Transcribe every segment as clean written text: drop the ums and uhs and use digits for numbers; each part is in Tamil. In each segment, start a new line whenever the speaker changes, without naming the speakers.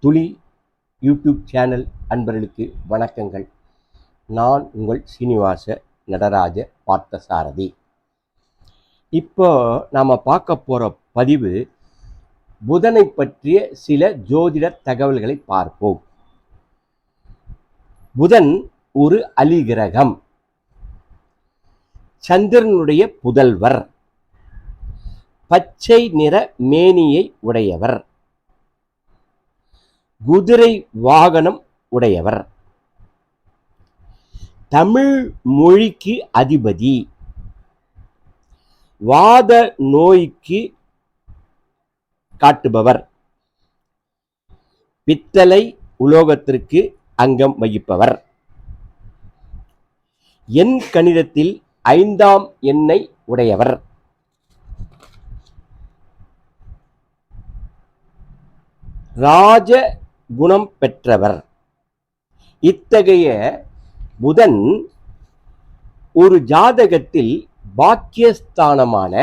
துளி யூடியூப் சேனல் அன்பர்களுக்கு வணக்கங்கள். நான் உங்கள் சீனிவாச நடராஜ பார்த்தசாரதி. இப்போ நாம் பார்க்க போகிற பதிவு புதனை பற்றிய சில ஜோதிட தகவல்களை பார்ப்போம். புதன் ஒரு அலிகிரகம், சந்திரனுடைய புதல்வர், பச்சை நிற மேனியை உடையவர், குதிரை வாகனம் உடையவர், தமிழ் மொழிக்கு அதிபதி, வாத நோய்க்கு காட்டுபவர், பித்தளை உலோகத்திற்கு அங்கம் வகிப்பவர், எண் கணிதத்தில் 5ஆம் எண்ணை உடையவர், ராஜ குணம் பெற்றவர். இத்தகைய புதன் ஒரு ஜாதகத்தில் பாக்கியஸ்தானமான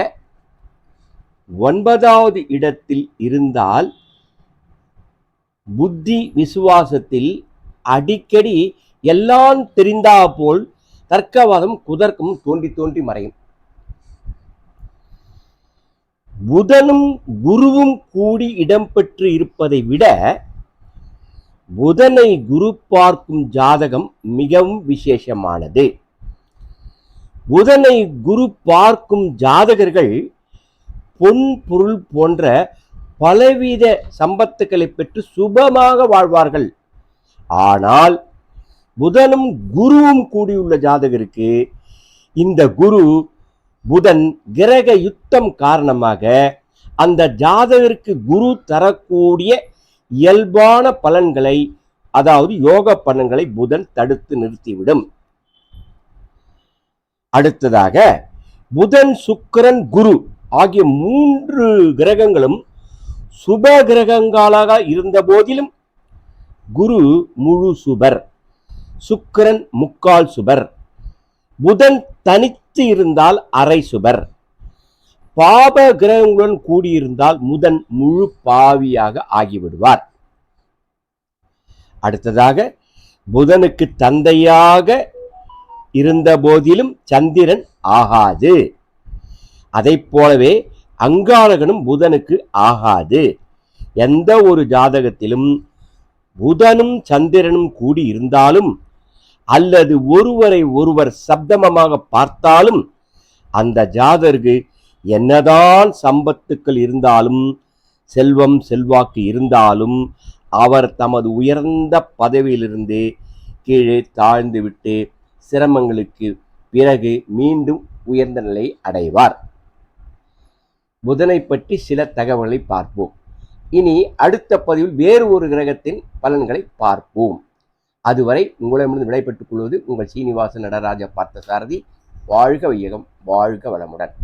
9வது இடத்தில் இருந்தால் புத்தி விசுவாசத்தில் அடிக்கடி எல்லாம் தெரிந்தா போல் தர்க்கவாதம் குதர்க்கம் தோன்றி தோன்றி மறையும். புதனும் குருவும் கூடி இடம்பெற்று இருப்பதை விட புதனை குரு பார்க்கும் ஜாதகம் மிகவும் விசேஷமானது. புதனை குரு பார்க்கும் ஜாதகர்கள் பொன் பொருள் போன்ற பலவித சம்பத்துக்களை பெற்று சுபமாக வாழ்வார்கள். ஆனால் புதனும் குருவும் கூடியுள்ள ஜாதகருக்கு இந்த குரு புதன் கிரக யுத்தம் காரணமாக அந்த ஜாதகருக்கு குரு தரக்கூடிய இயல்பான பலன்களை, அதாவது யோக பலன்களை புதன் தடுத்து நிறுத்திவிடும். அடுத்ததாக புதன், சுக்கிரன், குரு ஆகிய 3 கிரகங்களும் சுப கிரகங்களாக இருந்த போதிலும் குரு முழு சுபர், சுக்கிரன் முக்கால் சுபர், புதன் தனித்து இருந்தால் அரை சுபர், பாப கிரகங்களுடன் கூடியிருந்தால் புதன் முழு பாவியாக ஆகிவிடுவார். அடுத்ததாக புதனுக்கு தந்தையாக இருந்த போதிலும் சந்திரன் ஆகாது. அதை போலவே அங்காரகனும் புதனுக்கு ஆகாது. எந்த ஒரு ஜாதகத்திலும் புதனும் சந்திரனும் கூடி இருந்தாலும் அல்லது ஒருவரை ஒருவர் சப்தமமாக பார்த்தாலும் அந்த ஜாதகருக்கு என்னதான் சம்பத்துக்கள் இருந்தாலும், செல்வம் செல்வாக்கு இருந்தாலும் அவர் தமது உயர்ந்த பதவியிலிருந்து கீழே தாழ்ந்து விட்டு சிரமங்களுக்கு பிறகு மீண்டும் உயர்ந்த நிலை அடைவார். புதனை பற்றி சில தகவல்களை பார்ப்போம். இனி அடுத்த பதிவில் வேறு ஒரு கிரகத்தின் பலன்களை பார்ப்போம். அதுவரை உங்களிடமிருந்து விடைபெற்றுக் கொள்வது உங்கள் சீனிவாச நடராஜ பார்த்தசாரதி. வாழ்க வையகம், வாழ்க வளமுடன்.